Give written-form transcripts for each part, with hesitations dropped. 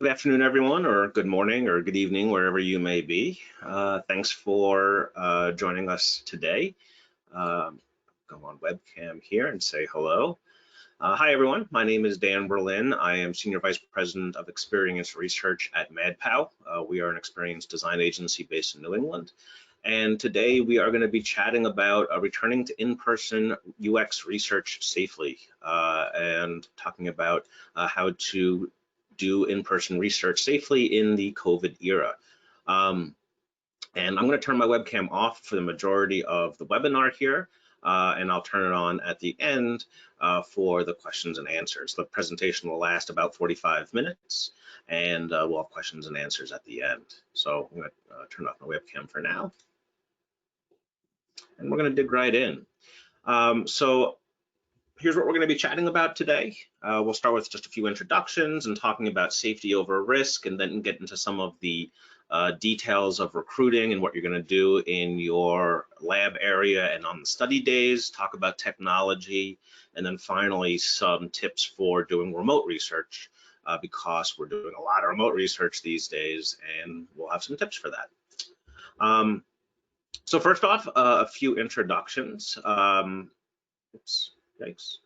Good afternoon, everyone, or good morning, or good evening, wherever you may be. Thanks for joining us today. Go on webcam here and say hello. Hi, everyone. My name is Dan Berlin. I am Senior Vice President of Experience Research at Mad Pow. We are an experience design agency based in New England. And today we are going to be chatting about returning to in-person UX research safely and talking about how to do in-person research safely in the COVID era. And I'm going to turn my webcam off for the majority of the webinar here, and I'll turn it on at the end for the questions and answers. The presentation will last about 45 minutes, and we'll have questions and answers at the end. So I'm going to turn off my webcam for now, and we're going to dig right in. So here's what we're going to be chatting about today. We'll start with just a few introductions and talking about safety over risk, and then get into some of the details of recruiting and what you're going to do in your lab area and on the study days, talk about technology, and then finally some tips for doing remote research because we're doing a lot of remote research these days, and we'll have some tips for that. So first off, a few introductions. Oops. Yikes.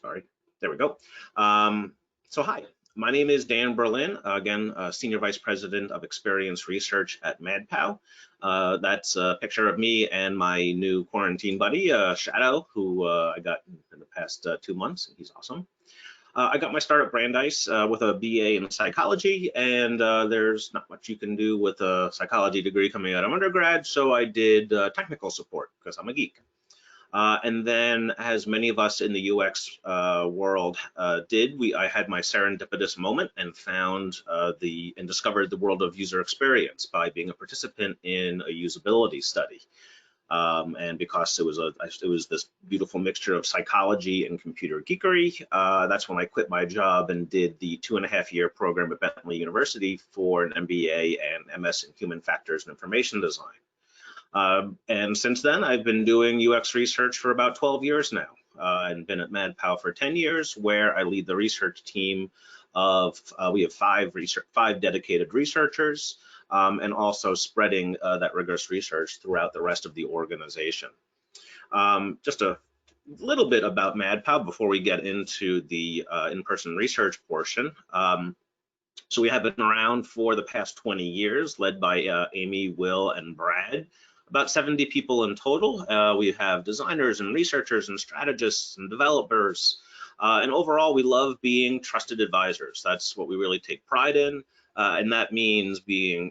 Sorry, there we go. So hi, my name is Dan Berlin, again, Senior Vice President of Experience Research at Mad Pow. That's a picture of me and my new quarantine buddy, Shadow, who I got in the past 2 months, and he's awesome. I got my start at Brandeis with a BA in psychology, and there's not much you can do with a psychology degree coming out of undergrad, so I did technical support because I'm a geek. And then, as many of us in the UX world did, I had my serendipitous moment and found and discovered the world of user experience by being a participant in a usability study. And because it was this beautiful mixture of psychology and computer geekery, that's when I quit my job and did the 2.5-year program at Bentley University for an MBA and MS in Human Factors and Information Design. And since then, I've been doing UX research for about 12 years now, and been at Mad Pow for 10 years, where I lead the research team of, we have 5 dedicated researchers, and also spreading that rigorous research throughout the rest of the organization. Just a little bit about Mad Pow before we get into the in-person research portion. So we have been around for the past 20 years, led by Amy, Will, and Brad. About 70 people in total. We have designers and researchers and strategists and developers. And overall, we love being trusted advisors. That's what we really take pride in. And that means being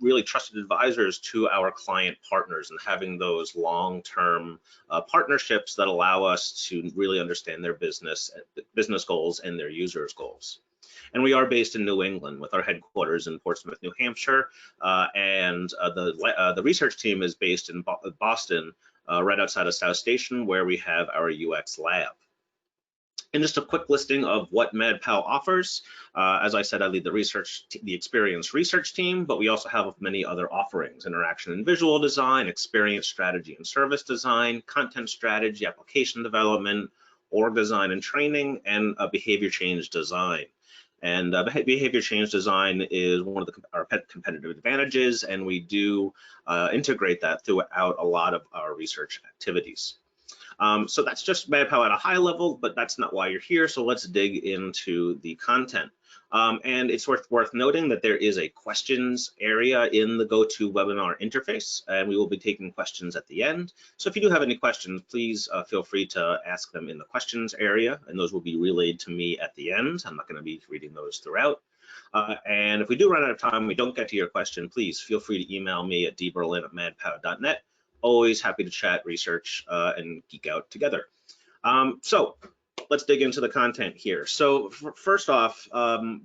really trusted advisors to our client partners and having those long-term partnerships that allow us to really understand their business goals and their users' goals. And we are based in New England with our headquarters in Portsmouth, New Hampshire, and the research team is based in Boston, right outside of South Station, where we have our UX lab. And just a quick listing of what Mad Pow offers. As I said, I lead the experience research team, but we also have many other offerings: interaction and visual design, experience strategy and service design, content strategy, application development, org design and training, and behavior change design. And behavior change design is one of our competitive advantages, and we do integrate that throughout a lot of our research activities. So that's just Mad Pow at a high level, but that's not why you're here. So let's dig into the content. And it's worth noting that there is a questions area in the GoToWebinar interface, and we will be taking questions at the end. So if you do have any questions, please feel free to ask them in the questions area, and those will be relayed to me at the end. I'm not going to be reading those throughout. And if we do run out of time, we don't get to your question, please feel free to email me at dberlin@madpow.net. Always happy to chat, research, and geek out together. So let's dig into the content here. So first off,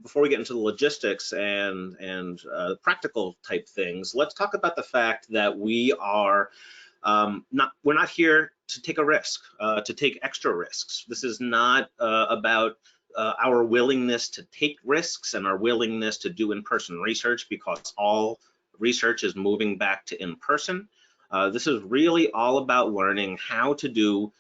before we get into the logistics and practical type things, let's talk about the fact that we're not here to take a risk, to take extra risks. This is not about our willingness to take risks and our willingness to do in-person research, because all research is moving back to in-person. This is really all about learning how to do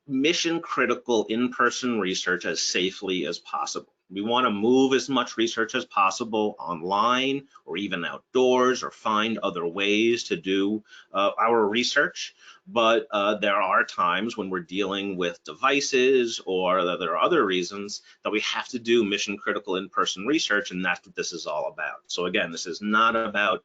mission critical in-person research as safely as possible. We want to move as much research as possible online or even outdoors, or find other ways to do our research. But there are times when we're dealing with devices, or there are other reasons that we have to do mission critical in-person research, and that's what this is all about. So again, this is not about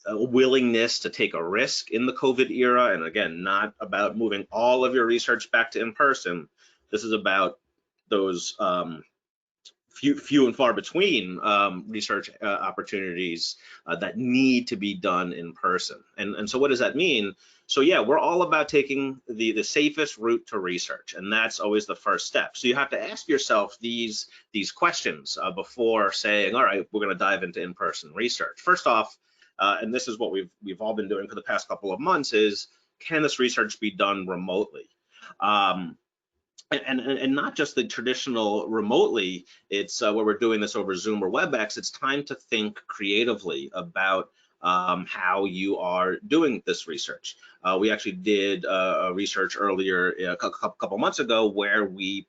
a willingness to take a risk in the COVID era, and again, not about moving all of your research back to in-person. This is about those few and far between research opportunities that need to be done in person. And so what does that mean? So yeah, we're all about taking the safest route to research, and that's always the first step. So you have to ask yourself these questions before saying, all right, we're going to dive into in-person research. First off, and this is what we've all been doing for the past couple of months, is can this research be done remotely? And not just the traditional remotely, it's where we're doing this over Zoom or WebEx. It's time to think creatively about how you are doing this research. We actually did a research earlier, a couple months ago, where we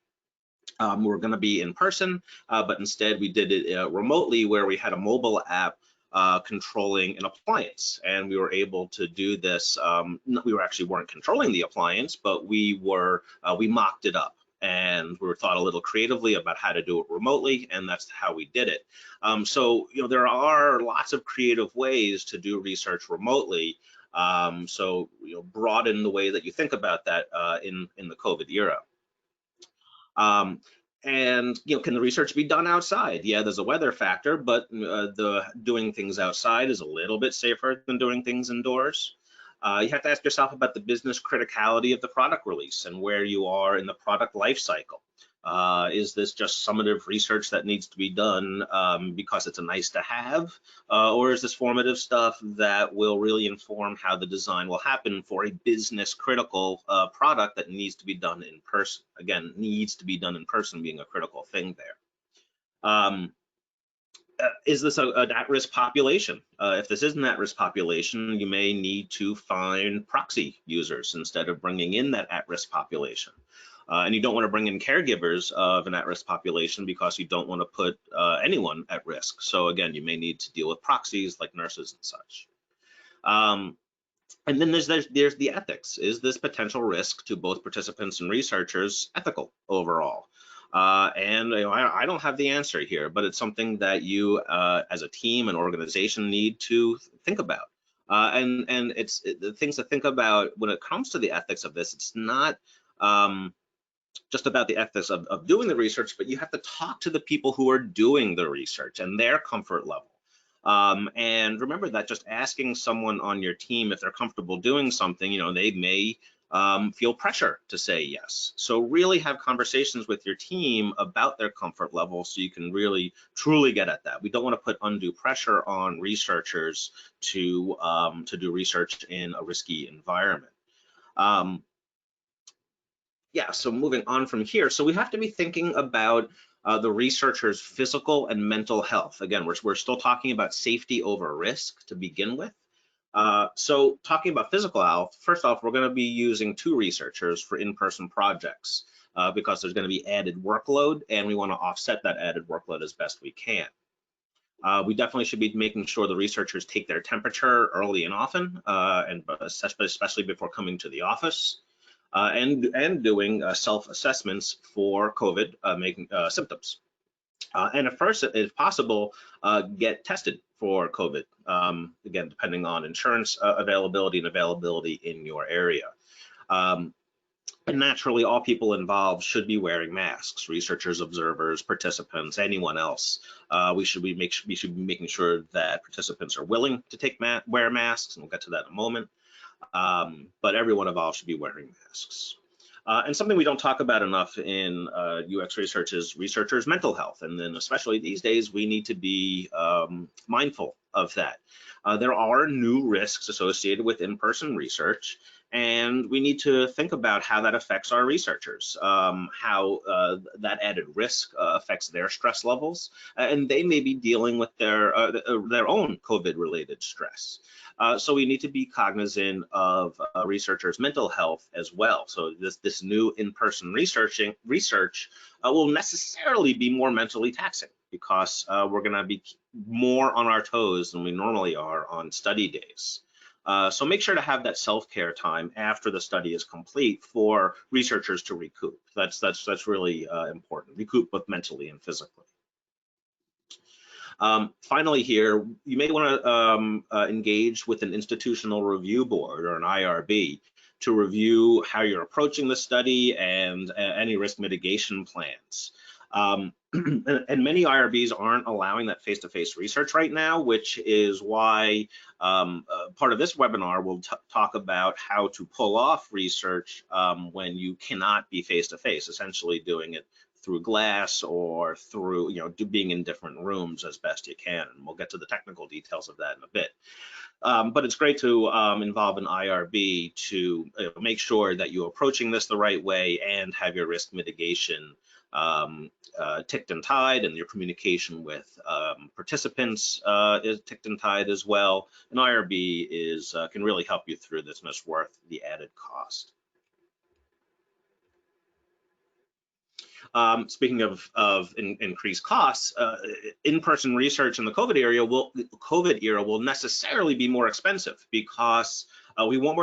were going to be in person, but instead we did it remotely, where we had a mobile app controlling an appliance, and we were able to do this. We weren't controlling the appliance, but we mocked it up, and we thought a little creatively about how to do it remotely, and that's how we did it. So there are lots of creative ways to do research remotely. So broaden the way that you think about that in the COVID era. And can the research be done outside? Yeah, there's a weather factor, but doing things outside is a little bit safer than doing things indoors. You have to ask yourself about the business criticality of the product release and where you are in the product life cycle. Is this just summative research that needs to be done because it's a nice to have, or is this formative stuff that will really inform how the design will happen for a business critical product that needs to be done in person? Again, needs to be done in person being a critical thing there. Is this an at-risk population? If this is an at-risk population, you may need to find proxy users instead of bringing in that at-risk population. And you don't want to bring in caregivers of an at-risk population because you don't want to put anyone at risk. So again, you may need to deal with proxies like nurses and such. And then there's the ethics. Is this potential risk to both participants and researchers ethical overall? And I don't have the answer here, but it's something that you as a team and organization need to think about. And it's the things to think about when it comes to the ethics of this. It's not just about the ethics of doing the research, but you have to talk to the people who are doing the research and their comfort level. And remember that just asking someone on your team if they're comfortable doing something, they may feel pressure to say yes. So really have conversations with your team about their comfort level so you can really truly get at that. We don't want to put undue pressure on researchers to do research in a risky environment. Yeah, so moving on from here, so we have to be thinking about the researcher's physical and mental health. Again, we're still talking about safety over risk to begin with. So talking about physical health, first off, we're going to be using 2 researchers for in-person projects because there's going to be added workload, and we want to offset that added workload as best we can. We definitely should be making sure the researchers take their temperature early and often, and especially before coming to the office. And doing self-assessments for COVID making symptoms. And at first, if possible, get tested for COVID, again, depending on insurance availability and availability in your area. And naturally, all people involved should be wearing masks, researchers, observers, participants, anyone else. We should be making sure that participants are willing to wear masks, and we'll get to that in a moment. But everyone involved should be wearing masks. And something we don't talk about enough in UX research is researchers' mental health. And then especially these days, we need to be mindful of that. There are new risks associated with in-person research. And we need to think about how that affects our researchers, how that added risk affects their stress levels, and they may be dealing with their own COVID-related stress. So we need to be cognizant of researchers' mental health as well. So this new in-person research will necessarily be more mentally taxing, because we're going to be more on our toes than we normally are on study days. So make sure to have that self-care time after the study is complete for researchers to recoup. That's really important. Recoup both mentally and physically. Finally here, you may want to engage with an institutional review board or an IRB to review how you're approaching the study and any risk mitigation plans. And many IRBs aren't allowing that face-to-face research right now, which is why part of this webinar will talk about how to pull off research when you cannot be face-to-face, essentially doing it through glass or through, being in different rooms as best you can. And we'll get to the technical details of that in a bit. But it's great to involve an IRB to make sure that you're approaching this the right way and have your risk mitigation ticked and tied, and your communication with participants is ticked and tied as well. An IRB can really help you through this, and it's worth the added cost. Speaking of increased costs, in-person research in the COVID era will necessarily be more expensive, because we want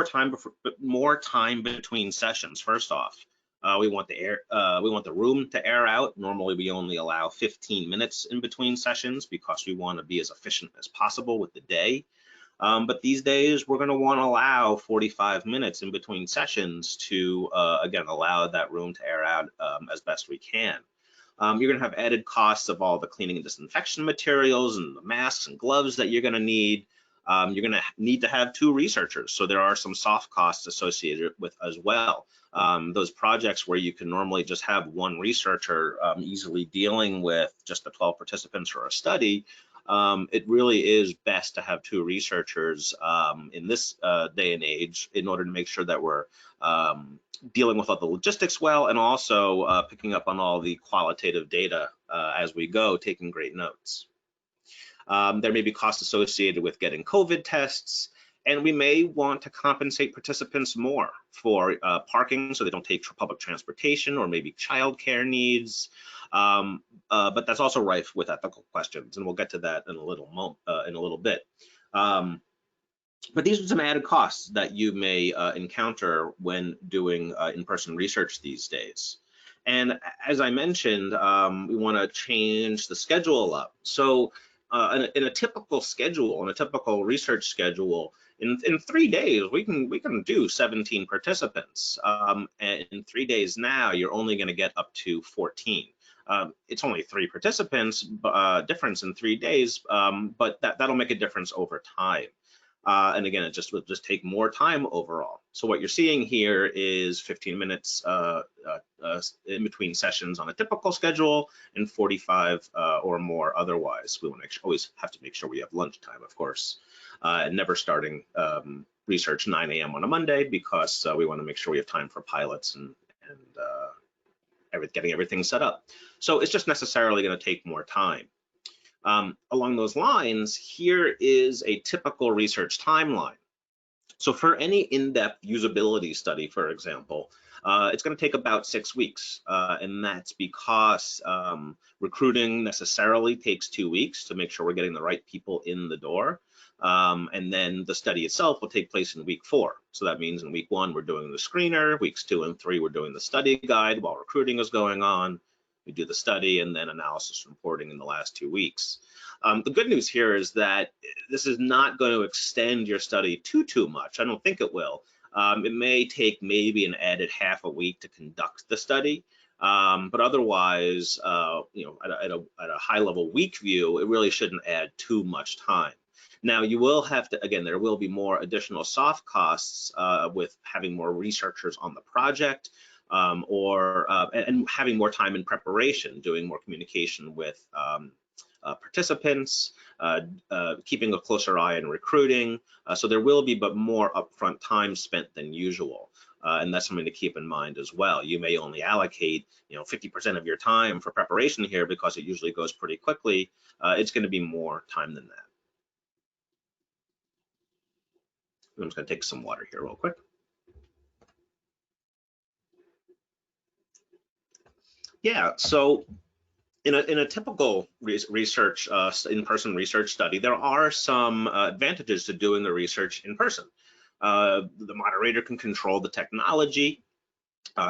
more time between sessions. First off, we want the room to air out. Normally, we only allow 15 minutes in between sessions because we want to be as efficient as possible with the day. But these days, we're going to want to allow 45 minutes in between sessions to, again, allow that room to air out as best we can. You're going to have added costs of all the cleaning and disinfection materials and the masks and gloves that you're going to need. You're going to need to have 2 researchers, so there are some soft costs associated with as well. Those projects where you can normally just have 1 researcher easily dealing with just the 12 participants for a study, it really is best to have 2 researchers in this day and age in order to make sure that we're dealing with all the logistics well, and also picking up on all the qualitative data as we go, taking great notes. There may be costs associated with getting COVID tests, and we may want to compensate participants more for parking so they don't take public transportation, or maybe childcare needs. But that's also rife with ethical questions, and we'll get to that in a little bit. But these are some added costs that you may encounter when doing in-person research these days. And as I mentioned, we want to change the schedule up. So in a typical schedule, in a typical research schedule, in 3 days, we can do 17 participants. And in 3 days now, you're only going to get up to 14. It's only 3 participants difference in 3 days, but that'll make a difference over time. And again, it will just take more time overall. So what you're seeing here is 15 minutes in between sessions on a typical schedule, and 45 or more otherwise. We want to always have to make sure we have lunchtime, of course, and never starting research 9 a.m. on a Monday, because we want to make sure we have time for pilots and getting everything set up. So it's just necessarily going to take more time. Along those lines, here is a typical research timeline. So for any in-depth usability study, for example, it's going to take about 6 weeks, and that's because recruiting necessarily takes 2 weeks to make sure we're getting the right people in the door. And then the study itself will take place in week 4. So that means in week 1, we're doing the screener, weeks 2 and 3, we're doing the study guide while recruiting is going on. We do the study and then analysis reporting in the last 2 weeks. The good news here is that this is not going to extend your study too much. I don't think it will. It may take maybe an added half a week to conduct the study, but otherwise, at a high-level week view, it really shouldn't add too much time. Now, you will have to, again, there will be more additional soft costs with having more researchers on the project, and having more time in preparation, doing more communication with participants, keeping a closer eye on recruiting. So there will be but more upfront time spent than usual. And that's something to keep in mind as well. You may only allocate 50% of your time for preparation here because it usually goes pretty quickly. It's going to be more time than that. I'm just going to take some water here real quick. Yeah, so in a typical research, in-person research study, there are some advantages to doing the research in person. The moderator can control the technology.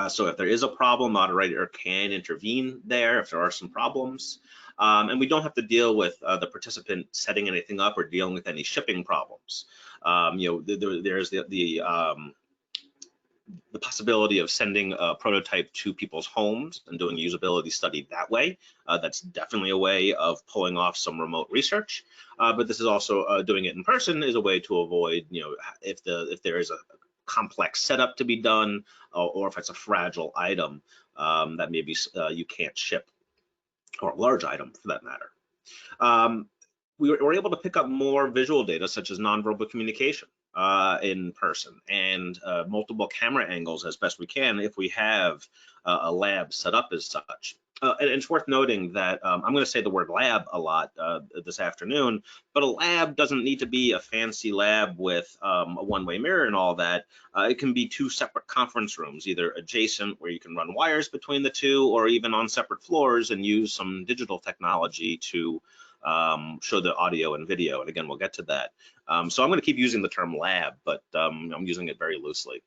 So if there is a problem, moderator can intervene there if there are some problems. And we don't have to deal with the participant setting anything up or dealing with any shipping problems. There's the possibility of sending a prototype to people's homes and doing a usability study that way. That's definitely a way of pulling off some remote research. But this is also doing it in person is a way to avoid, if there is a complex setup to be done, or if it's a fragile item that maybe you can't ship, or a large item for that matter. We were able to pick up more visual data such as nonverbal communication in person, and multiple camera angles as best we can if we have a lab set up as such. And it's worth noting that I'm going to say the word lab a lot this afternoon, but a lab doesn't need to be a fancy lab with a one-way mirror and all that. It can be two separate conference rooms, either adjacent where you can run wires between the two, or even on separate floors and use some digital technology to show the audio and video. And again, we'll get to that. So I'm going to keep using the term lab, but I'm using it very loosely.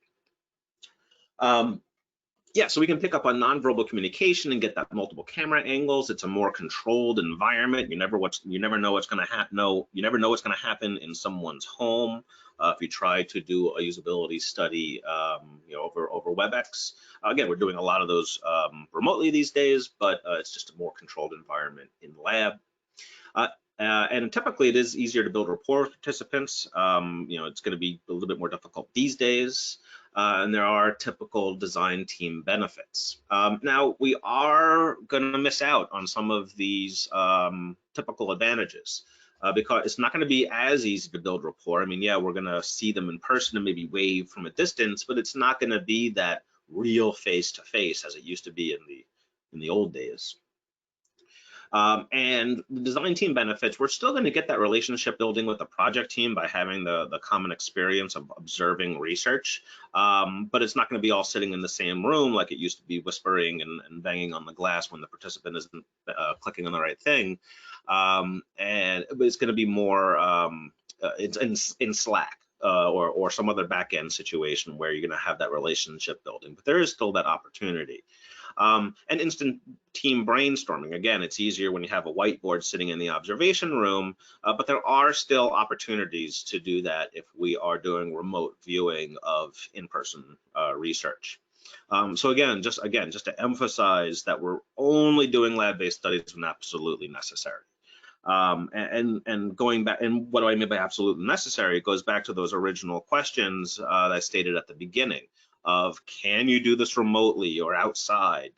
Yeah, so we can pick up on nonverbal communication and get that multiple camera angles. It's a more controlled environment. You never know what's going to happen. You never know what's going to happen in someone's home if you try to do a usability study, over WebEx. Again, we're doing a lot of those remotely these days, but it's just a more controlled environment in the lab. And typically it is easier to build rapport with participants. It's going to be a little bit more difficult these days. And there are typical design team benefits. Now, we are going to miss out on some of these typical advantages because it's not going to be as easy to build rapport. I mean, yeah, we're going to see them in person and maybe wave from a distance, but it's not going to be that real face-to-face as it used to be in the old days. And the design team benefits, we're still going to get that relationship building with the project team by having the common experience of observing research, but it's not going to be all sitting in the same room like it used to be, whispering and banging on the glass when the participant isn't clicking on the right thing. But it's going to be more it's in Slack or some other back-end situation where you're going to have that relationship building, but there is still that opportunity. And instant team brainstorming. Again, it's easier when you have a whiteboard sitting in the observation room, but there are still opportunities to do that if we are doing remote viewing of in-person research. So again, just to emphasize that we're only doing lab-based studies when absolutely necessary. And going back, and what do I mean by absolutely necessary? It goes back to those original questions that I stated at the beginning of, can you do this remotely or outside?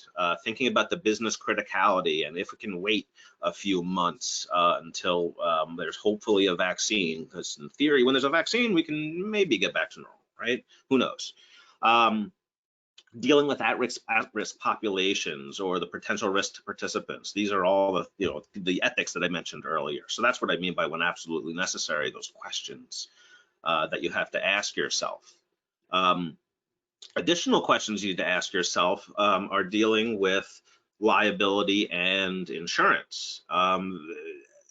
Thinking about the business criticality and if we can wait a few months until there's hopefully a vaccine, because in theory, when there's a vaccine, we can maybe get back to normal, right? Who knows? Dealing with at-risk populations or the potential risk to participants. These are all the ethics that I mentioned earlier. So that's what I mean by when absolutely necessary, those questions that you have to ask yourself. Additional questions you need to ask yourself are dealing with liability and insurance.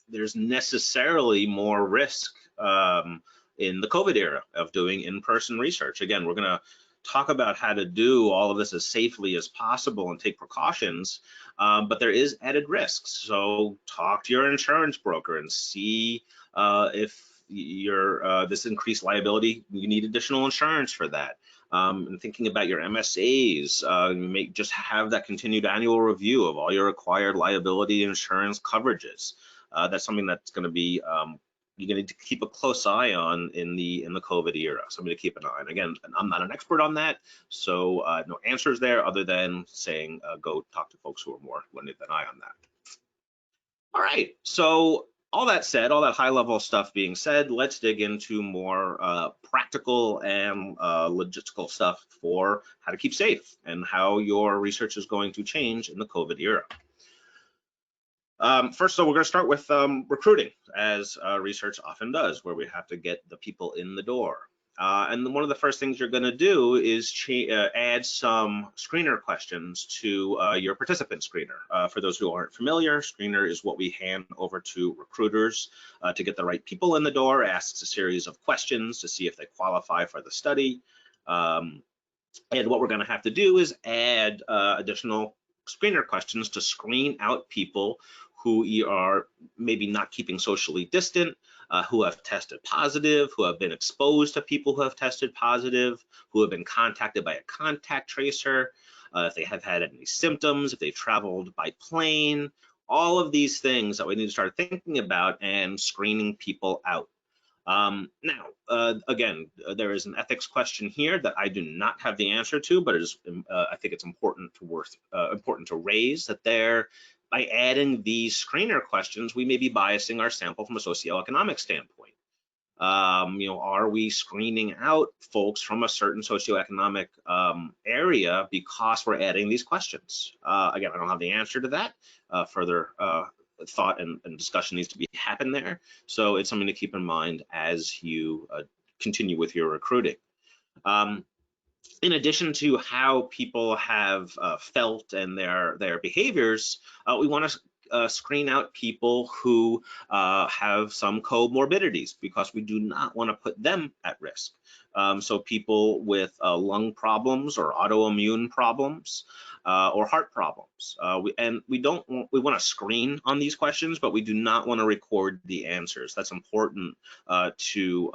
There's necessarily more risk in the COVID era of doing in-person research. Again, we're going to talk about how to do all of this as safely as possible and take precautions, but there is added risks. So talk to your insurance broker and see if this increased liability, you need additional insurance for that. And thinking about your MSAs, just have that continued annual review of all your required liability insurance coverages. That's something that's going to be you're going to need to keep a close eye on in the COVID era. Something to keep an eye on. Again, I'm not an expert on that, so no answers there other than saying go talk to folks who are more learned than I on that. All right, so all that said, all that high level stuff being said, let's dig into more practical and logistical stuff for how to keep safe and how your research is going to change in the COVID era. First, so we're going to start with recruiting, as research often does, where we have to get the people in the door. And one of the first things you're going to do is add some screener questions to your participant screener. For those who aren't familiar, screener is what we hand over to recruiters to get the right people in the door, asks a series of questions to see if they qualify for the study. And what we're going to have to do is add additional screener questions to screen out people who are maybe not keeping socially distant, who have tested positive, who have been exposed to people who have tested positive, who have been contacted by a contact tracer, if they have had any symptoms, if they've traveled by plane, all of these things that we need to start thinking about and screening people out. Again, there is an ethics question here that I do not have the answer to, but I think it's important to raise that by adding these screener questions, we may be biasing our sample from a socioeconomic standpoint. Are we screening out folks from a certain socioeconomic area because we're adding these questions? Again, I don't have the answer to that. Further thought and discussion needs to be happen there. So it's something to keep in mind as you continue with your recruiting. In addition to how people have felt and their behaviors, we want to screen out people who have some comorbidities because we do not want to put them at risk. So people with lung problems or autoimmune problems or heart problems. We want to screen on these questions, but we do not want to record the answers. That's important to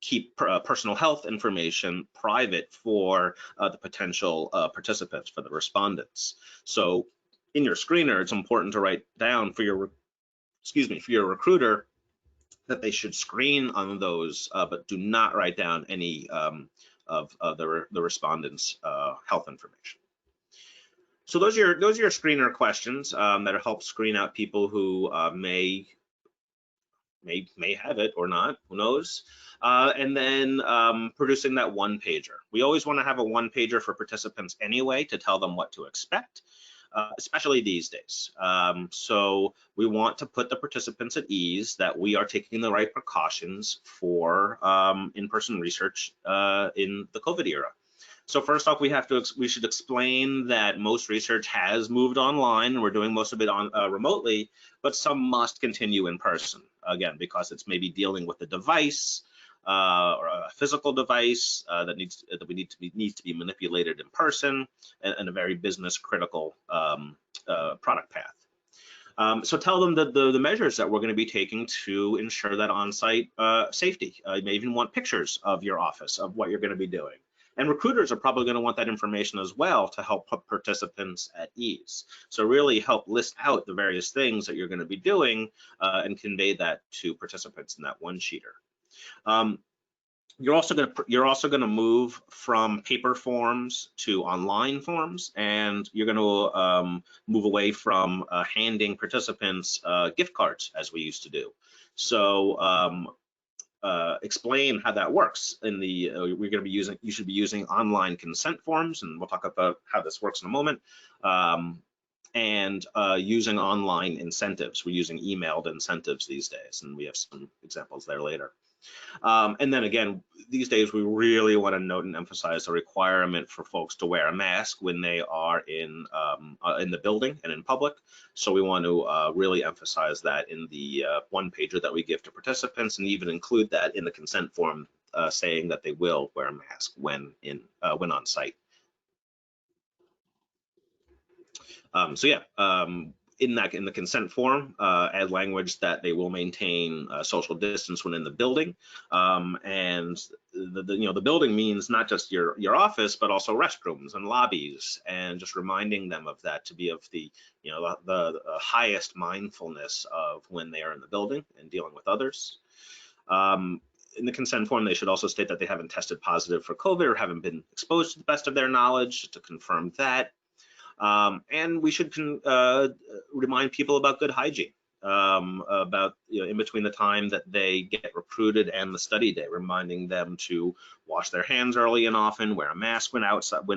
keep personal health information private for the potential participants, for the respondents. So in your screener, it's important to write down for your recruiter that they should screen on those, but do not write down any of the respondents' health information. So those are your screener questions that help screen out people who may have it or not, who knows? And then producing that one pager. We always want to have a one pager for participants anyway to tell them what to expect, especially these days. So we want to put the participants at ease that we are taking the right precautions for in-person research in the COVID era. So first off, we should explain that most research has moved online and we're doing most of it on remotely, but some must continue in person, again, because it's maybe dealing with a device or a physical device that needs to be manipulated in person and a very business critical product path. So tell them that the measures that we're going to be taking to ensure that on-site safety. You may even want pictures of your office, of what you're going to be doing. And recruiters are probably going to want that information as well to help put participants at ease. So really help list out the various things that you're going to be doing and convey that to participants in that one sheeter. You're also going to move from paper forms to online forms, and you're going to move away from handing participants gift cards as we used to do. So explain how that works. You should be using online consent forms, and we'll talk about how this works in a moment. And using online incentives. We're using emailed incentives these days, and we have some examples there later. And then again, these days we really want to note and emphasize the requirement for folks to wear a mask when they are in the building and in public. So we want to really emphasize that in the one pager that we give to participants, and even include that in the consent form saying that they will wear a mask when on site. In the consent form, add language that they will maintain social distance when in the building, and the building means not just your office, but also restrooms and lobbies, and just reminding them of that to be of the highest mindfulness of when they are in the building and dealing with others. In the consent form, they should also state that they haven't tested positive for COVID or haven't been exposed to the best of their knowledge, to confirm that. And we should remind people about good hygiene, about in between the time that they get recruited and the study day, reminding them to wash their hands early and often, wear a mask when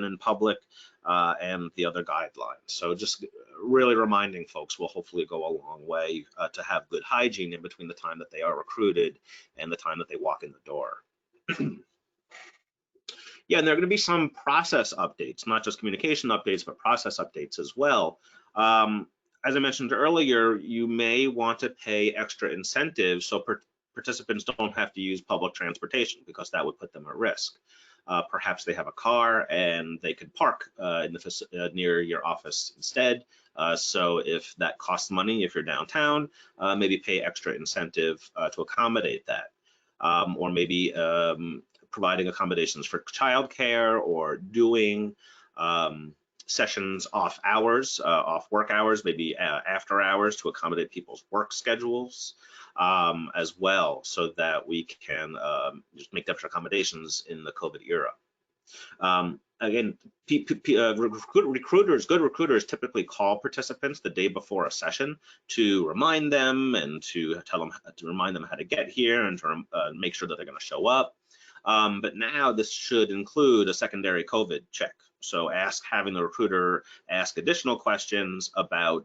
in public, and the other guidelines. So just really reminding folks will hopefully go a long way to have good hygiene in between the time that they are recruited and the time that they walk in the door. Yeah, and there are going to be some process updates, not just communication updates, but process updates as well. As I mentioned earlier, you may want to pay extra incentives so participants don't have to use public transportation, because that would put them at risk. Perhaps they have a car and they could park near your office instead. So if that costs money, if you're downtown, maybe pay extra incentive to accommodate that. Or maybe providing accommodations for childcare, or doing sessions off hours, off work hours, maybe after hours, to accommodate people's work schedules as well, so that we can just make different accommodations in the COVID era. Again, good recruiters typically call participants the day before a session to remind them and to remind them how to get here and to make sure that they're going to show up. But now this should include a secondary COVID check. So having the recruiter ask additional questions about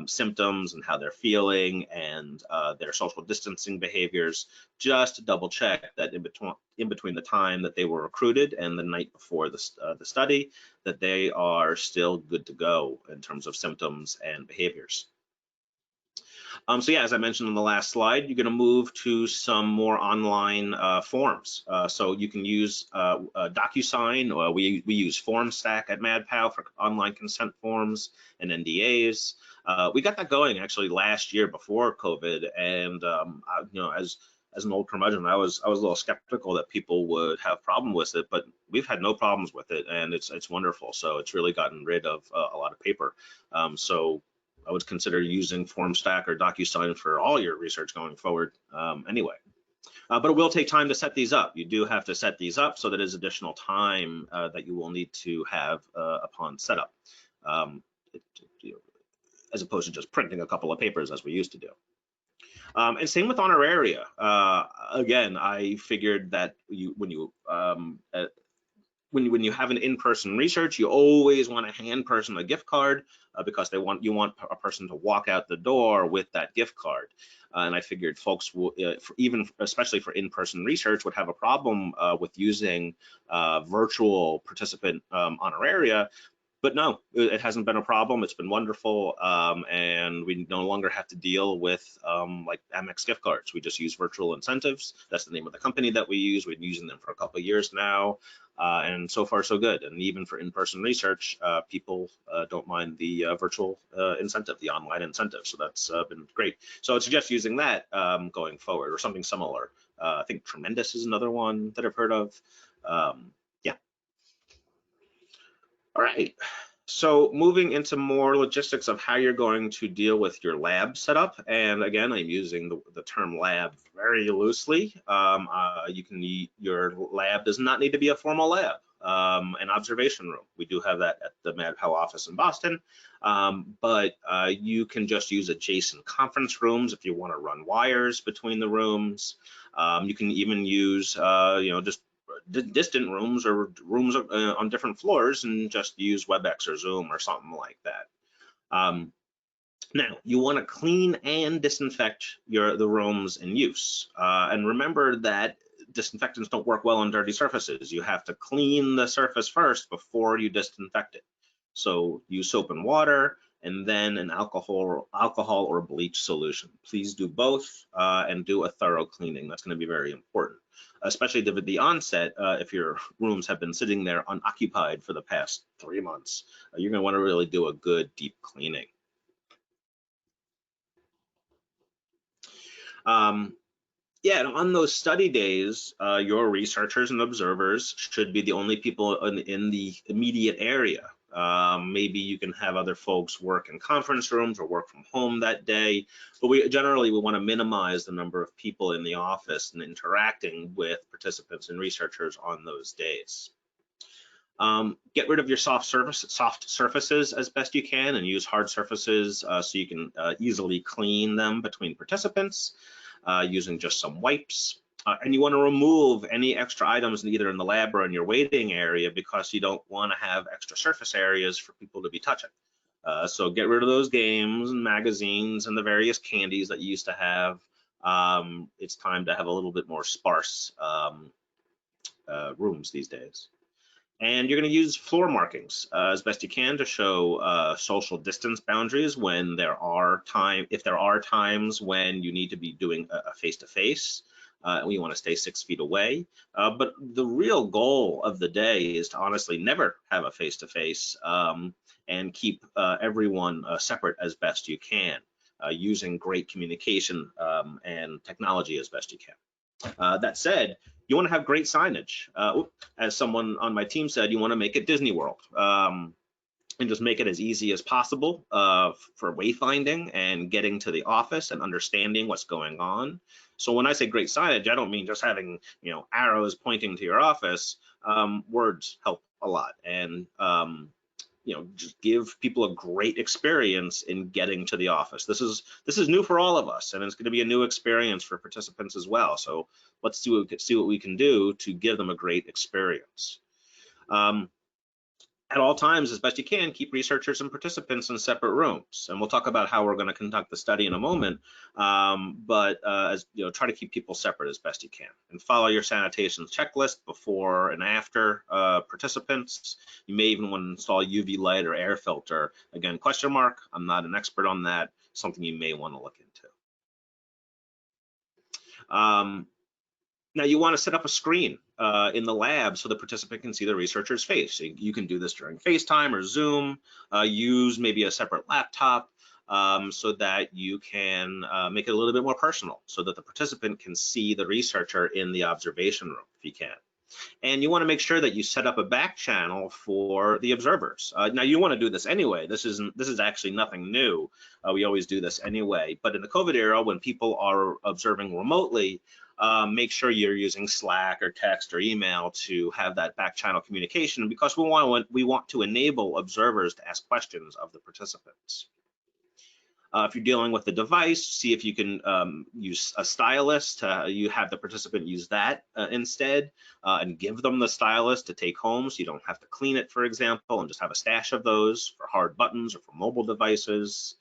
symptoms and how they're feeling and their social distancing behaviors, just to double check that in between the time that they were recruited and the night before the study, that they are still good to go in terms of symptoms and behaviors. So yeah, as I mentioned on the last slide, you're going to move to some more online forms. So you can use DocuSign. We use FormStack at Mad Pow for online consent forms and NDAs. We got that going actually last year before COVID, and as an old curmudgeon, I was a little skeptical that people would have problem with it, but we've had no problems with it, and it's wonderful. So it's really gotten rid of a lot of paper. So I would consider using FormStack or DocuSign for all your research going forward anyway. But it will take time to set these up. You do have to set these up, so that is additional time that you will need to have upon setup, as opposed to just printing a couple of papers as we used to do. And same with honoraria. Again, I figured that when you have an in-person research, you always want to hand person a gift card because you want a person to walk out the door with that gift card. And I figured folks will, especially for in-person research, would have a problem with using virtual participant honoraria. But no, it hasn't been a problem. It's been wonderful, and we no longer have to deal with like Amex gift cards. We just use virtual incentives. That's the name of the company that we use. We've been using them for a couple of years now, and so far so good. And even for in-person research, people don't mind the virtual incentive, the online incentive. So that's been great. So I would suggest using that going forward, or something similar. I think Tremendous is another one that I've heard of. Yeah. All right, so moving into more logistics of how you're going to deal with your lab setup. And again, I'm using the term lab very loosely. Your lab does not need to be a formal lab, an observation room. We do have that at the Mad Pow office in Boston, but you can just use adjacent conference rooms if you want to run wires between the rooms. You can even use, just distant rooms or rooms on different floors and just use WebEx or Zoom or something like that. Now, you want to clean and disinfect the rooms in use. And remember that disinfectants don't work well on dirty surfaces. You have to clean the surface first before you disinfect it. So use soap and water, and then an alcohol or bleach solution. Please do both and do a thorough cleaning. That's going to be very important, especially at the onset. If your rooms have been sitting there unoccupied for the past 3 months, you're going to want to really do a good deep cleaning. Yeah, and on those study days, your researchers and observers should be the only people in the immediate area. Maybe you can have other folks work in conference rooms or work from home that day, but we want to minimize the number of people in the office and interacting with participants and researchers on those days. Get rid of your soft surfaces as best you can, and use hard surfaces so you can easily clean them between participants using just some wipes. And you want to remove any extra items either in the lab or in your waiting area, because you don't want to have extra surface areas for people to be touching. So get rid of those games and magazines and the various candies that you used to have. It's time to have a little bit more sparse rooms these days. And you're going to use floor markings as best you can to show social distance boundaries when if there are times when you need to be doing a face-to-face. We want to stay 6 feet away. But the real goal of the day is to honestly never have a face-to-face and keep everyone separate as best you can, using great communication and technology as best you can. That said, you want to have great signage. As someone on my team said, you want to make it Disney World, and just make it as easy as possible for wayfinding and getting to the office and understanding what's going on. So when I say great signage, I don't mean just having arrows pointing to your office. Words help a lot, and just give people a great experience in getting to the office. This is new for all of us, and it's going to be a new experience for participants as well. So let's see what we can do to give them a great experience. At all times, as best you can, keep researchers and participants in separate rooms, and we'll talk about how we're going to conduct the study in a moment. But try to keep people separate as best you can, and follow your sanitation checklist before and after participants. You may even want to install UV light or air filter. Again, question mark. I'm not an expert on that. Something you may want to look into. Now you want to set up a screen in the lab so the participant can see the researcher's face. So you can do this during FaceTime or Zoom. Use maybe a separate laptop so that you can make it a little bit more personal, so that the participant can see the researcher in the observation room if you can. And you want to make sure that you set up a back channel for the observers. Now you want to do this anyway. This is actually nothing new. We always do this anyway. But in the COVID era, when people are observing remotely, make sure you're using Slack or text or email to have that back channel communication, because we want to enable observers to ask questions of the participants. If you're dealing with the device, see if you can use a stylus. You have the participant use that instead, and give them the stylus to take home, so you don't have to clean it, for example, and just have a stash of those for hard buttons or for mobile devices.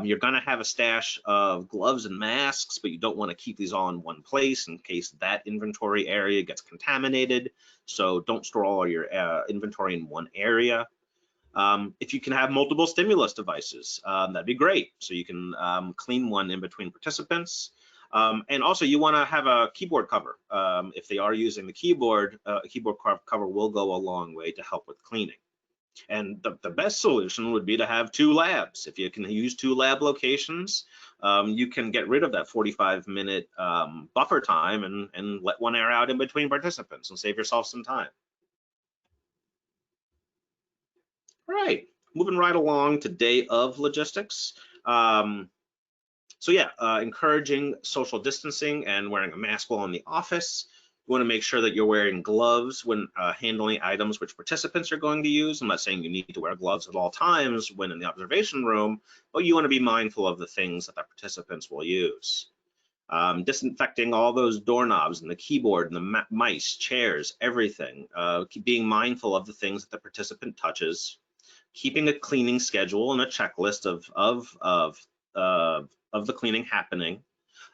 You're going to have a stash of gloves and masks, but you don't want to keep these all in one place in case that inventory area gets contaminated. So don't store all your inventory in one area. If you can have multiple stimulus devices, that'd be great. So you can clean one in between participants. And also you want to have a keyboard cover. If they are using the keyboard, a keyboard cover will go a long way to help with cleaning. And the best solution would be to have 2 labs. If you can use 2 lab locations, you can get rid of that 45-minute buffer time and let one air out in between participants and save yourself some time. All right, moving right along to day of logistics. Encouraging social distancing and wearing a mask while in the office. You want to make sure that you're wearing gloves when handling items which participants are going to use. I'm not saying you need to wear gloves at all times when in the observation room, but you want to be mindful of the things that the participants will use. Disinfecting all those doorknobs and the keyboard and the mice, chairs, everything. Being mindful of the things that the participant touches. Keeping a cleaning schedule and a checklist of the cleaning happening.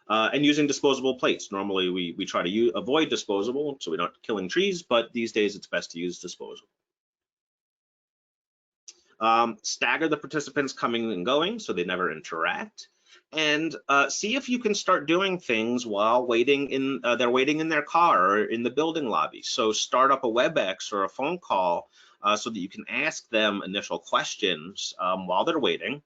And using disposable plates. Normally we try to avoid disposable so we're not killing trees, but these days it's best to use disposable. Stagger the participants coming and going so they never interact. And see if you can start doing things while they're waiting in their car or in the building lobby. So start up a WebEx or a phone call so that you can ask them initial questions while they're waiting,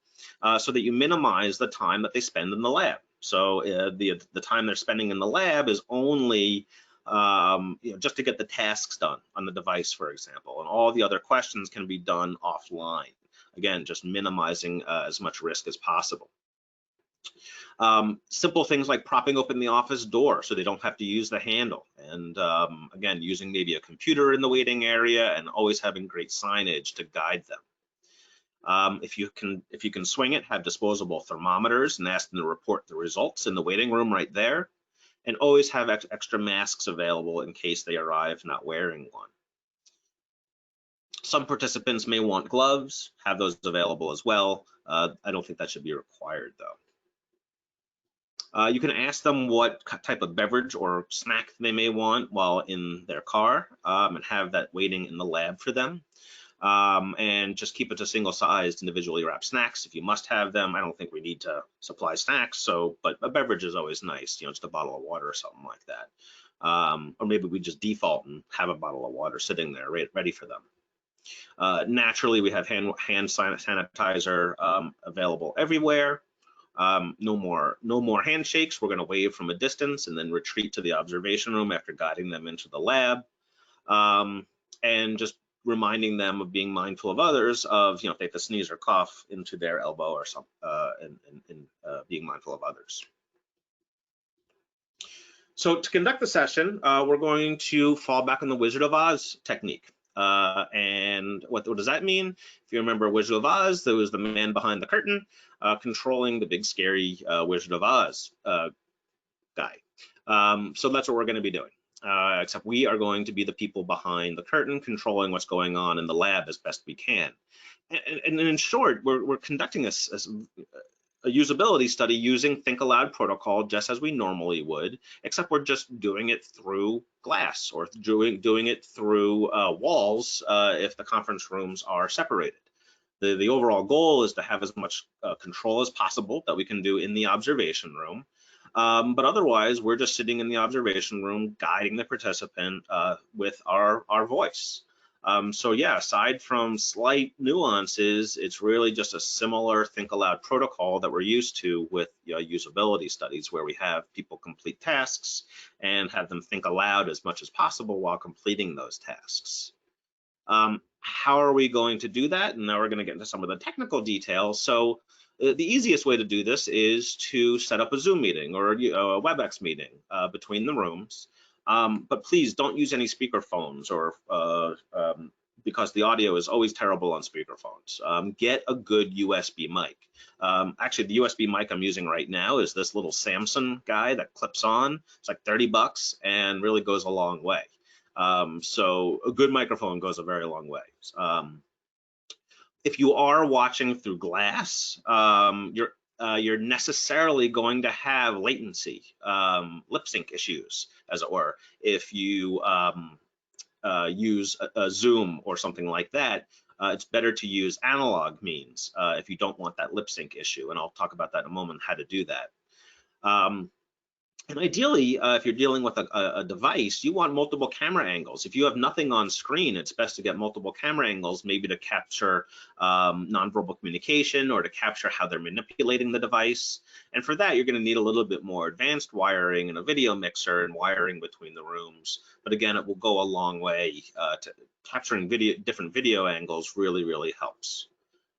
so that you minimize the time that they spend in the lab. So the time they're spending in the lab is only just to get the tasks done on the device, for example, and all the other questions can be done offline. Again, just minimizing as much risk as possible. Simple things like propping open the office door so they don't have to use the handle. And again, using maybe a computer in the waiting area and always having great signage to guide them. If you can swing it, have disposable thermometers and ask them to report the results in the waiting room right there. And always have extra masks available in case they arrive not wearing one. Some participants may want gloves, have those available as well. I don't think that should be required though. You can ask them what type of beverage or snack they may want while in their car, and have that waiting in the lab for them. And just keep it to single-sized, individually wrapped snacks if you must have them. I don't think we need to supply snacks, but a beverage is always nice, just a bottle of water or something like that. Or maybe we just default and have a bottle of water sitting there ready for them. Naturally, we have hand sanitizer available everywhere. No more handshakes. We're going to wave from a distance and then retreat to the observation room after guiding them into the lab. And just reminding them of being mindful of others, of if they have to sneeze or cough into their elbow or something, and being mindful of others. So to conduct the session, we're going to fall back on the Wizard of Oz technique. And what does that mean? If you remember Wizard of Oz, there was the man behind the curtain controlling the big scary Wizard of Oz guy. So that's what we're going to be doing. Except we are going to be the people behind the curtain, controlling what's going on in the lab as best we can. And in short, we're conducting a usability study using Think Aloud protocol just as we normally would, except we're just doing it through glass or doing it through walls if the conference rooms are separated. The overall goal is to have as much control as possible that we can do in the observation room. But otherwise, we're just sitting in the observation room, guiding the participant with our voice. So yeah, aside from slight nuances, it's really just a similar Think Aloud protocol that we're used to with usability studies, where we have people complete tasks and have them think aloud as much as possible while completing those tasks. How are we going to do that? And now we're going to get into some of the technical details. So the easiest way to do this is to set up a Zoom meeting or a WebEx meeting between the rooms. But please don't use any speakerphones, or because the audio is always terrible on speakerphones. Get a good USB mic. Actually, the USB mic I'm using right now is this little Samsung guy that clips on. It's like 30 bucks and really goes a long way. So a good microphone goes a very long way. If you are watching through glass, you're necessarily going to have latency, lip sync issues, as it were. If you use a Zoom or something like that, it's better to use analog means if you don't want that lip sync issue. And I'll talk about that in a moment, how to do that. And ideally, if you're dealing with a device, you want multiple camera angles. If you have nothing on screen, it's best to get multiple camera angles, maybe to capture nonverbal communication or to capture how they're manipulating the device. And for that, you're going to need a little bit more advanced wiring and a video mixer and wiring between the rooms. But again, it will go a long way to capturing different video angles. Really helps.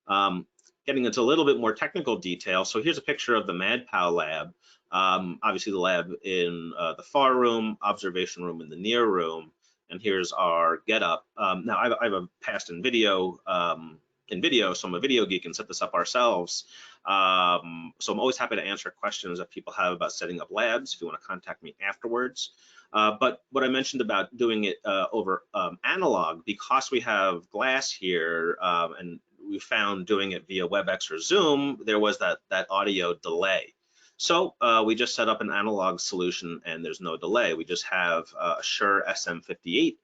Getting into a little bit more technical detail. So here's a picture of the Mad Pow lab. Obviously the lab in the far room, observation room in the near room, and here's our getup. Now I have a past in video, so I'm a video geek and set this up ourselves. So I'm always happy to answer questions that people have about setting up labs if you want to contact me afterwards. But what I mentioned about doing it over analog, because we have glass here, and we found doing it via WebEx or Zoom, there was that audio delay. So we just set up an analog solution and there's no delay. We just have a Shure SM58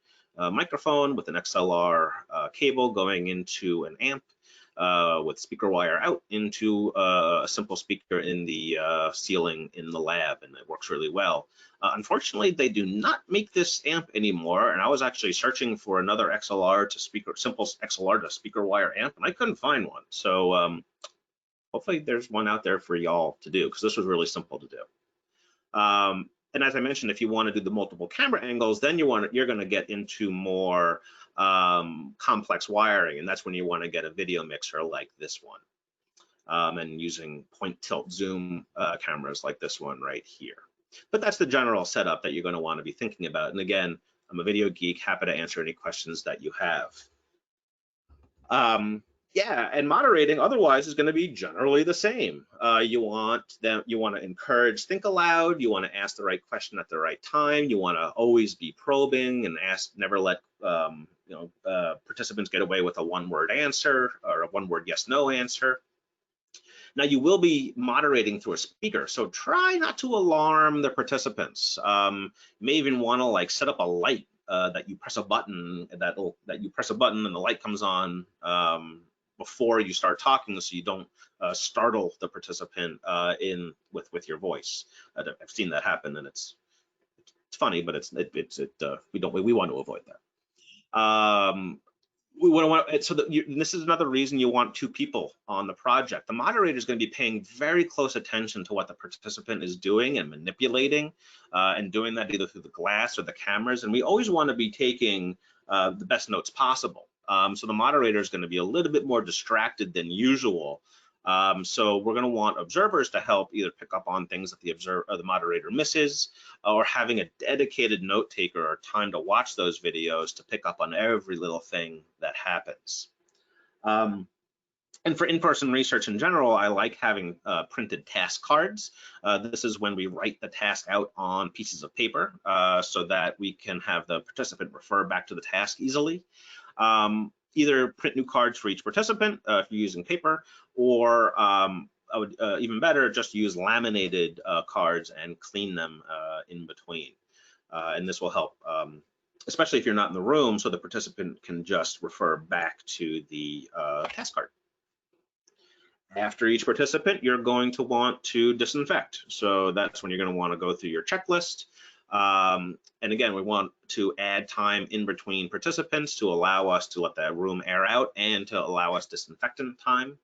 microphone with an XLR cable going into an amp with speaker wire out into a simple speaker in the ceiling in the lab, and it works really well. Unfortunately, they do not make this amp anymore, and I was actually searching for another simple XLR to speaker wire amp, and I couldn't find one. So hopefully there's one out there for y'all to do, because this was really simple to do. And as I mentioned, if you want to do the multiple camera angles, then you're going to get into more complex wiring, and that's when you want to get a video mixer like this one. and using point tilt zoom cameras like this one right here. But that's the general setup that you're going to want to be thinking about. And again, I'm a video geek, happy to answer any questions that you have. Yeah, and moderating otherwise is going to be generally the same. You want to encourage think aloud. You want to ask the right question at the right time. You want to always be probing and never let participants get away with a one-word answer or a one-word yes/no answer. Now you will be moderating through a speaker, so try not to alarm the participants. You may even want to like set up a light that you press a button and the light comes on before you start talking, so you don't startle the participant with your voice. I've seen that happen, and it's funny, but we want to avoid that. This is another reason you want two people on the project. The moderator is going to be paying very close attention to what the participant is doing and manipulating, and doing that either through the glass or the cameras. And we always want to be taking the best notes possible. So the moderator is going to be a little bit more distracted than usual. So we're going to want observers to help either pick up on things that the moderator misses, or having a dedicated note taker or time to watch those videos to pick up on every little thing that happens. And for in-person research in general, I like having printed task cards. This is when we write the task out on pieces of paper so that we can have the participant refer back to the task easily. Either print new cards for each participant if you're using paper, or I would even better just use laminated cards and clean them in between. And this will help, especially if you're not in the room, so the participant can just refer back to the task card. After each participant, you're going to want to disinfect. So that's when you're going to want to go through your checklist. And again, we want to add time in between participants to allow us to let that room air out and to allow us disinfecting time.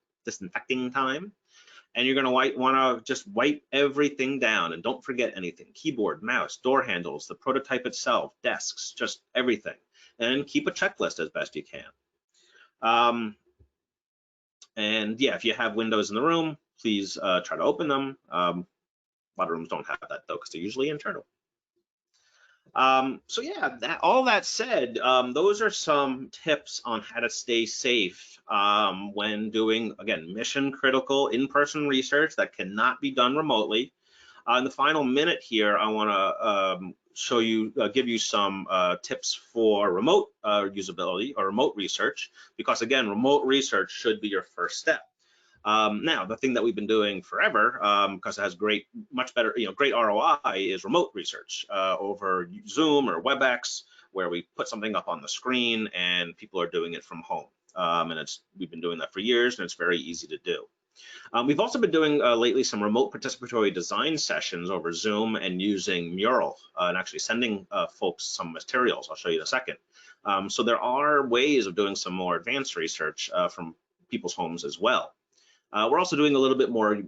And you're going to want to just wipe everything down, and don't forget anything: keyboard, mouse, door handles, the prototype itself, desks, just everything. And keep a checklist as best you can. And yeah, if you have windows in the room, please try to open them. A lot of rooms don't have that though, because they're usually internal. So yeah, all that said, those are some tips on how to stay safe when doing, again, mission critical in-person research that cannot be done remotely. In the final minute here, I want to give you some tips for remote usability or remote research, because again, remote research should be your first step. Now, the thing that we've been doing forever, because it has much better, great ROI, is remote research over Zoom or WebEx, where we put something up on the screen and people are doing it from home. And we've been doing that for years, and it's very easy to do. We've also been doing lately some remote participatory design sessions over Zoom and using Mural and actually sending folks some materials. I'll show you in a second. So there are ways of doing some more advanced research from people's homes as well. We're also doing a little bit more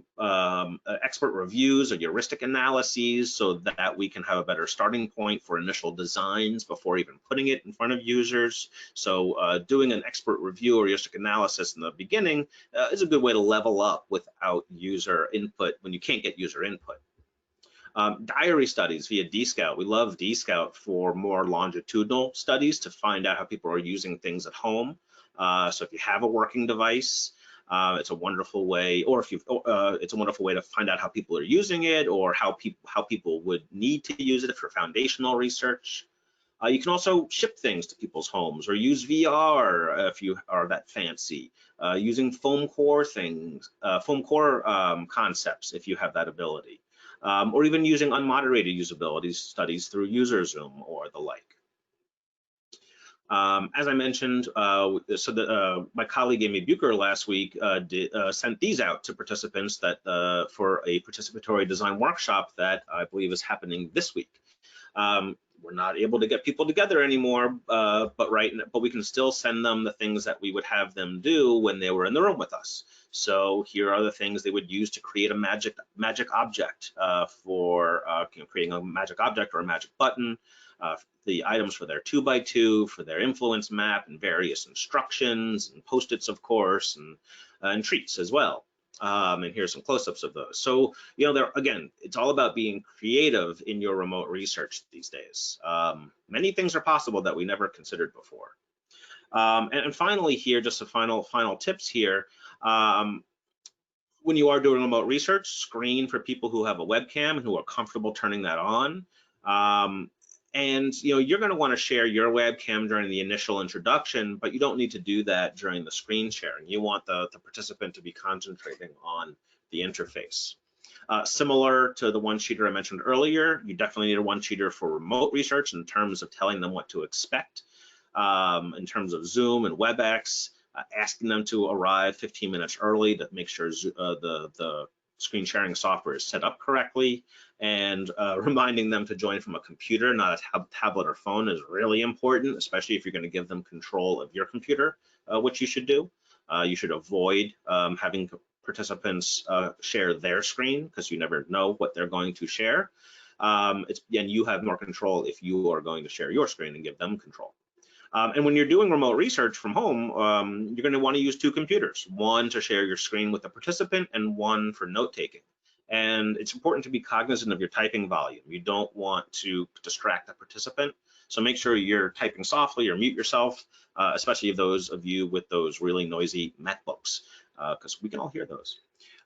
expert reviews or heuristic analyses so that we can have a better starting point for initial designs before even putting it in front of users. So doing an expert review or heuristic analysis in the beginning is a good way to level up without user input when you can't get user input. Diary studies via dScout. We love dScout for more longitudinal studies to find out how people are using things at home. So if you have a working device, it's a wonderful way, or it's a wonderful way to find out how people are using it, or how people would need to use it for foundational research. You can also ship things to people's homes, or use VR if you are that fancy, using foam core concepts if you have that ability, or even using unmoderated usability studies through UserZoom or the like. As I mentioned, my colleague Amy Bucher last week sent these out to participants for a participatory design workshop that I believe is happening this week. We're not able to get people together anymore, but we can still send them the things that we would have them do when they were in the room with us. So here are the things they would use to create a magic object for creating a magic object or a magic button. The items for their 2x2, for their influence map, and various instructions and post-its, of course, and treats as well. And here's some close-ups of those. So, you know, again, it's all about being creative in your remote research these days. Many things are possible that we never considered before. And finally here, just the final tips here. When you are doing remote research, screen for people who have a webcam and who are comfortable turning that on. And you know, you're going to want to share your webcam during the initial introduction, but you don't need to do that during the screen sharing. You want the participant to be concentrating on the interface. Similar to the one-sheeter I mentioned earlier, you definitely need a one-sheeter for remote research in terms of telling them what to expect. In terms of Zoom and WebEx, asking them to arrive 15 minutes early to make sure the screen sharing software is set up correctly, and reminding them to join from a computer, not a tablet or phone, is really important, especially if you're going to give them control of your computer, which you should do. You should avoid having participants share their screen, because you never know what they're going to share. And you have more control if you are going to share your screen and give them control. And when you're doing remote research from home, you're going to want to use two computers, one to share your screen with the participant and one for note-taking. And it's important to be cognizant of your typing volume. You don't want to distract the participant. So make sure you're typing softly or mute yourself, especially those of you with those really noisy MacBooks, because we can all hear those.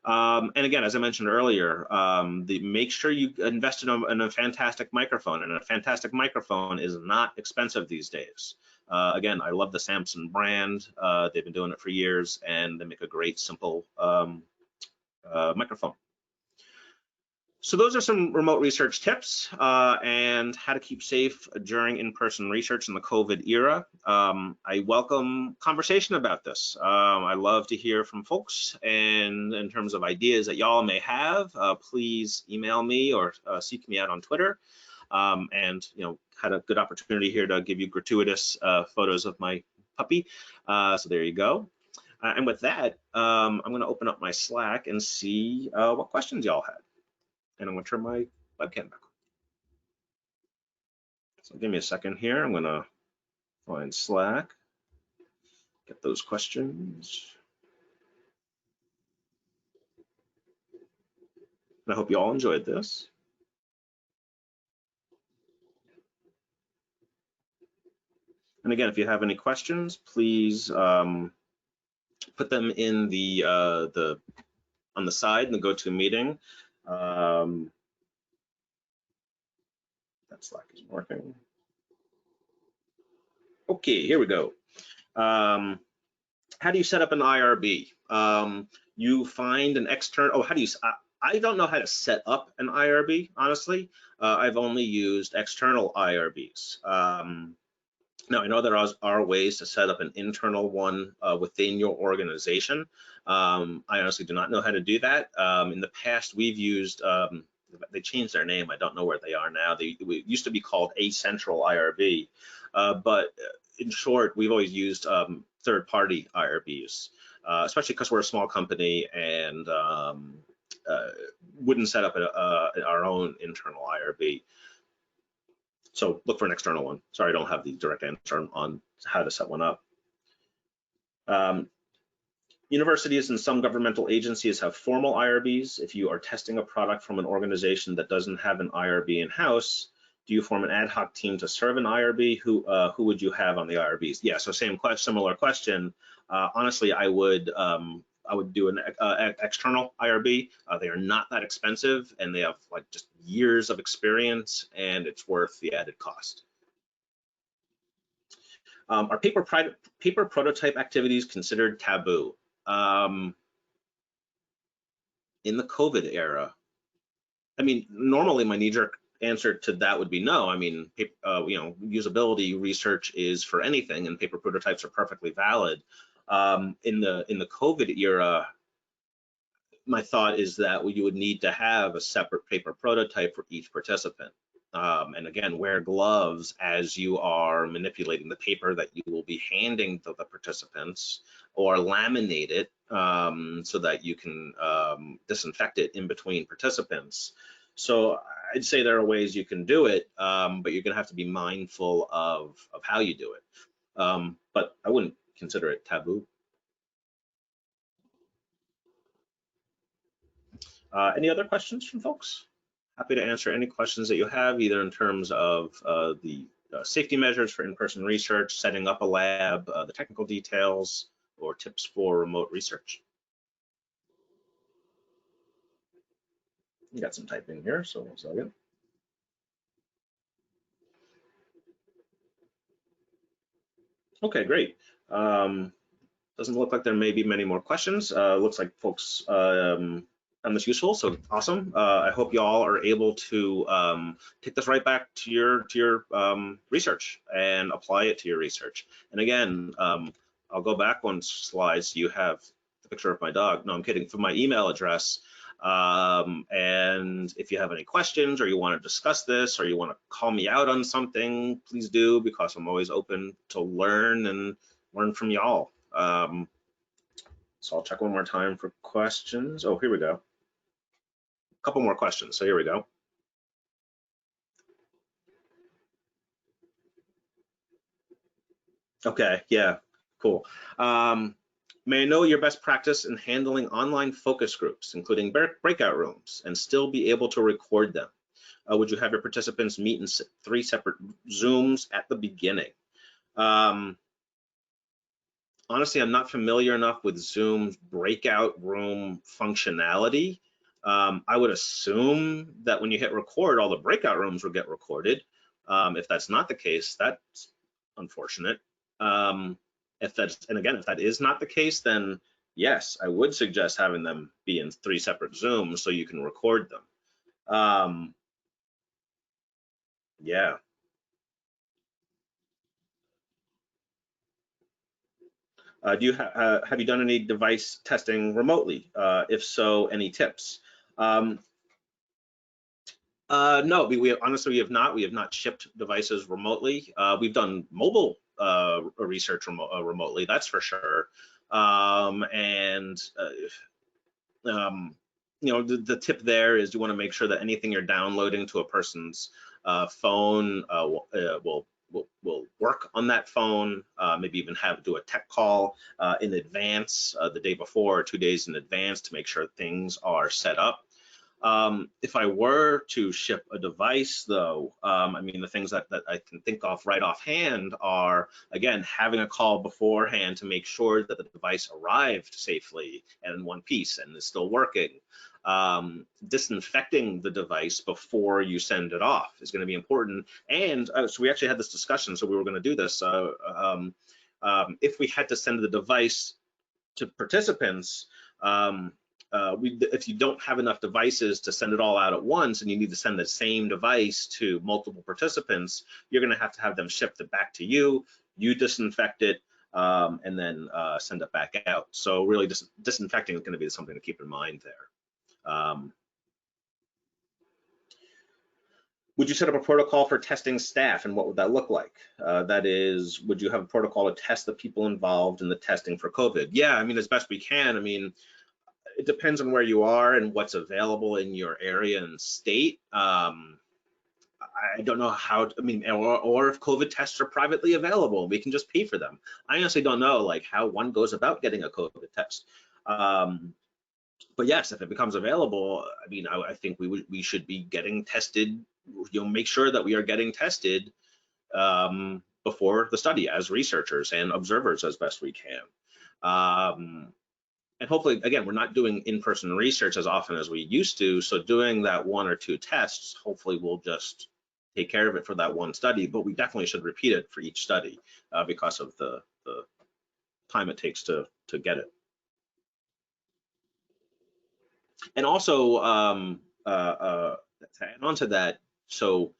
And again, as I mentioned earlier, make sure you invest in a fantastic microphone, and a fantastic microphone is not expensive these days. Again, I love the Samson brand. They've been doing it for years, and they make a great, simple microphone. So those are some remote research tips and how to keep safe during in-person research in the COVID era. I welcome conversation about this. I love to hear from folks, and in terms of ideas that y'all may have, please email me or seek me out on Twitter. And you know, had a good opportunity here to give you gratuitous photos of my puppy. So there you go. And with that, I'm going to open up my Slack and see what questions y'all had. And I'm going to turn my webcam back on. So give me a second here. I'm going to find Slack, get those questions. And I hope you all enjoyed this. And again, if you have any questions, please put them in the on the side in the GoToMeeting. That Slack is working. Okay, here we go. How do you set up an IRB? You find an external, how do you, I don't know how to set up an IRB, honestly. I've only used external IRBs. Now, I know there are ways to set up an internal one within your organization. I honestly do not know how to do that. In the past, we've used, they changed their name. I don't know where they are now. They used to be called A Central IRB. But in short, we've always used third-party IRBs, especially because we're a small company and wouldn't set up our own internal IRB. So look for an external one. Sorry, I don't have the direct answer on how to set one up. Universities and some governmental agencies have formal IRBs. If you are testing a product from an organization that doesn't have an IRB in-house, do you form an ad hoc team to serve an IRB? Who would you have on the IRBs? Yeah, so similar question. Honestly, I would do an external IRB. They are not that expensive, and they have like just years of experience, and it's worth the added cost. Are paper prototype activities considered taboo? In the COVID era, I mean, normally my knee-jerk answer to that would be no. I mean, you know, usability research is for anything, and paper prototypes are perfectly valid. In the COVID era, my thought is that you would need to have a separate paper prototype for each participant. And again, wear gloves as you are manipulating the paper that you will be handing to the participants, or laminate it so that you can disinfect it in between participants. So I'd say there are ways you can do it, but you're gonna have to be mindful of how you do it. But I wouldn't consider it taboo. Any other questions from folks? Happy to answer any questions that you have, either in terms of the safety measures for in-person research, setting up a lab, the technical details, or tips for remote research. You got some typing here, so 1 second. Okay, great. Doesn't look like there may be many more questions. Looks like folks found this useful, so awesome. I hope you all are able to take this right back to your research and apply it to your research. And again, I'll go back one slide so you have the picture of my dog. No, I'm kidding. For my email address. And if you have any questions or you want to discuss this or you want to call me out on something, please do, because I'm always open to learn from y'all. So I'll check one more time for questions. Oh, here we go. A couple more questions. So here we go. Okay, yeah, cool. May I know your best practice in handling online focus groups, including breakout rooms, and still be able to record them? Would you have your participants meet in 3 separate Zooms at the beginning? Honestly, I'm not familiar enough with Zoom's breakout room functionality. I would assume that when you hit record, all the breakout rooms will get recorded. If that's not the case, that's unfortunate. If that is not the case, then yes, I would suggest having them be in 3 separate Zooms so you can record them. Yeah. Have you done any device testing remotely? If so, any tips? No, honestly, we have not. We have not shipped devices remotely. We've done mobile research remotely, that's for sure. The tip there is you want to make sure that anything you're downloading to a person's phone will work on that phone. Maybe even do a tech call in advance, the day before or 2 days in advance, to make sure things are set up. If I were to ship a device, though, I mean, the things that I can think of right offhand are, again, having a call beforehand to make sure that the device arrived safely and in one piece and is still working. Disinfecting the device before you send it off is going to be important. And so we actually had this discussion, so we were going to do this. If we had to send the device to participants, if you don't have enough devices to send it all out at once and you need to send the same device to multiple participants, you're going to have them ship it back to you, you disinfect it, and then send it back out. So really disinfecting is going to be something to keep in mind there. Would you set up a protocol for testing staff, and what would that look like? That is, would you have a protocol to test the people involved in the testing for COVID? Yeah, I mean, as best we can. I mean, it depends on where you are and what's available in your area and state. I don't know how, I mean, or if COVID tests are privately available, we can just pay for them. I honestly don't know like how one goes about getting a COVID test. But yes, if it becomes available, I mean, I think we should be getting tested. Make sure that we are getting tested before the study as researchers and observers as best we can. And hopefully, again, we're not doing in-person research as often as we used to, so doing that 1 or 2 tests hopefully will just take care of it for that one study, but we definitely should repeat it for each study because of the time it takes to get it. And also, to add on to that, so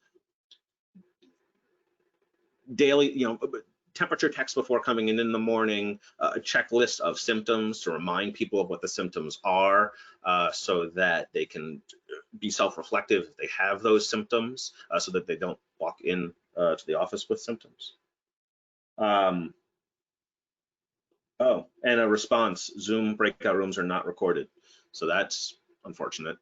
daily, temperature checks before coming in the morning, a checklist of symptoms to remind people of what the symptoms are, so that they can be self-reflective if they have those symptoms, so that they don't walk in to the office with symptoms. Oh, and a response, Zoom breakout rooms are not recorded. So that's unfortunate.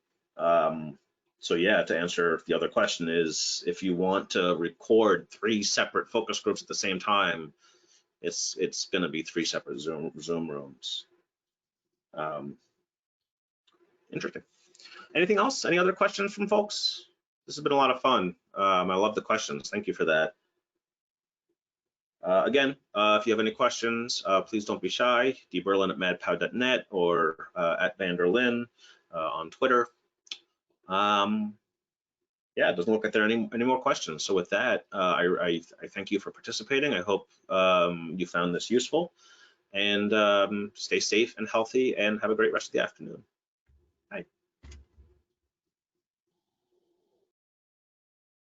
So yeah, to answer the other question is, if you want to record 3 separate focus groups at the same time, it's going to be 3 separate Zoom rooms. Interesting. Anything else? Any other questions from folks? This has been a lot of fun. I love the questions. Thank you for that. Again, if you have any questions, please don't be shy. dberlin@madpow.net or at Vanderlyn on Twitter. Yeah, it doesn't look like there are any more questions. So with that, I thank you for participating. I hope you found this useful, and stay safe and healthy, and have a great rest of the afternoon.